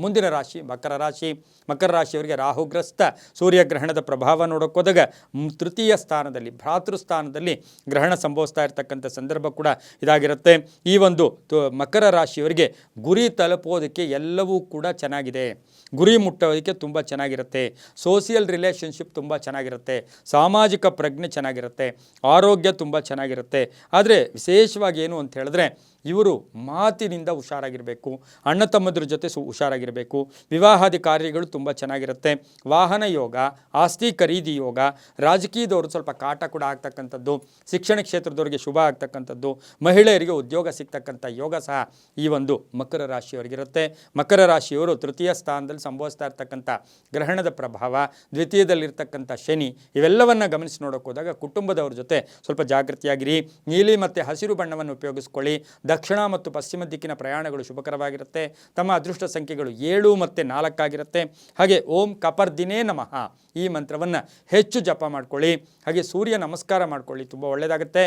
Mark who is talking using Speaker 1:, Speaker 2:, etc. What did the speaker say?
Speaker 1: ಮುಂದಿನ ರಾಶಿ ಮಕರ ರಾಶಿ. ಮಕರ ರಾಶಿಯವರಿಗೆ ರಾಹುಗ್ರಸ್ತ ಸೂರ್ಯಗ್ರಹಣದ ಪ್ರಭಾವ ನೋಡೋಕ್ಕೋದಾಗ ತೃತೀಯ ಸ್ಥಾನದಲ್ಲಿ ಭ್ರಾತೃಸ್ಥಾನದಲ್ಲಿ ಗ್ರಹಣ ಸಂಭವಿಸ್ತಾ ಇರತಕ್ಕಂಥ ಸಂದರ್ಭ ಕೂಡ ಇದಾಗಿರುತ್ತೆ. ಈ ಒಂದು ಮಕರ ರಾಶಿಯವರಿಗೆ ಗುರಿ ತಲುಪೋದಕ್ಕೆ ಎಲ್ಲವೂ ಕೂಡ ಚೆನ್ನಾಗಿದೆ. ಗುರಿ ಮುಟ್ಟೋದಕ್ಕೆ ತುಂಬ ಚೆನ್ನಾಗಿರುತ್ತೆ. ಸೋಷಿಯಲ್ ರಿಲೇಷನ್ಶಿಪ್ ತುಂಬ ಚೆನ್ನಾಗಿರುತ್ತೆ. ಸಾಮಾಜಿಕ ಪ್ರಜ್ಞೆ ಚೆನ್ನಾಗಿರುತ್ತೆ. ಆರೋಗ್ಯ ತುಂಬ ಚೆನ್ನಾಗಿರುತ್ತೆ. ಆದರೆ ವಿಶೇಷವಾಗಿ ಏನು ಅಂತ ಹೇಳಿದ್ರೆ ಇವರು ಮಾತಿನಿಂದ ಹುಷಾರಾಗಿರಬೇಕು. ಅಣ್ಣ ತಮ್ಮದ್ರ ಜೊತೆ ಹುಷಾರಾಗಿರಬೇಕು. ವಿವಾಹಾದಿ ಕಾರ್ಯಗಳು ತುಂಬ ಚೆನ್ನಾಗಿರುತ್ತೆ. ವಾಹನ ಯೋಗ, ಆಸ್ತಿ ಖರೀದಿ ಯೋಗ, ರಾಜಕೀಯದವರು ಸ್ವಲ್ಪ ಕಾಟ ಕೂಡ ಆಗ್ತಕ್ಕಂಥದ್ದು, ಶಿಕ್ಷಣ ಕ್ಷೇತ್ರದವರಿಗೆ ಶುಭ ಆಗ್ತಕ್ಕಂಥದ್ದು, ಮಹಿಳೆಯರಿಗೆ ಉದ್ಯೋಗ ಸಿಗ್ತಕ್ಕಂಥ ಯೋಗ ಸಹ ಈ ಒಂದು ಮಕರ ರಾಶಿಯವರಿಗಿರುತ್ತೆ. ಮಕರ ರಾಶಿಯವರು ತೃತೀಯ ಸ್ಥಾನದಲ್ಲಿ ಸಂಭವಿಸ್ತಾ ಇರ್ತಕ್ಕಂಥ ಗ್ರಹಣದ ಪ್ರಭಾವ, ದ್ವಿತೀಯದಲ್ಲಿರ್ತಕ್ಕಂಥ ಶನಿ, ಇವೆಲ್ಲವನ್ನು ಗಮನಿಸಿ ನೋಡೋಕೆ ಹೋದಾಗ ಕುಟುಂಬದವ್ರ ಜೊತೆ ಸ್ವಲ್ಪ ಜಾಗೃತಿಯಾಗಿರಿ. ನೀಲಿ ಮತ್ತು ಹಸಿರು ಬಣ್ಣವನ್ನು ಉಪಯೋಗಿಸ್ಕೊಳ್ಳಿ. ದಕ್ಷಿಣ ಮತ್ತು ಪಶ್ಚಿಮ ದಿಕ್ಕಿನ ಪ್ರಯಾಣಗಳು ಶುಭಕರವಾಗಿರುತ್ತೆ. ತಮ್ಮ ಅದೃಷ್ಟ ಸಂಖ್ಯೆಗಳು 7 ಮತ್ತು 4 ಆಗಿರುತ್ತೆ. ಹಾಗೆ ಓಂ ಕಪರ್ದಿನೇ ನಮಃ ಈ ಮಂತ್ರವನ್ನು ಹೆಚ್ಚು ಜಪ ಮಾಡ್ಕೊಳ್ಳಿ. ಹಾಗೆ ಸೂರ್ಯ ನಮಸ್ಕಾರ ಮಾಡ್ಕೊಳ್ಳಿ, ತುಂಬ ಒಳ್ಳೆಯದಾಗುತ್ತೆ.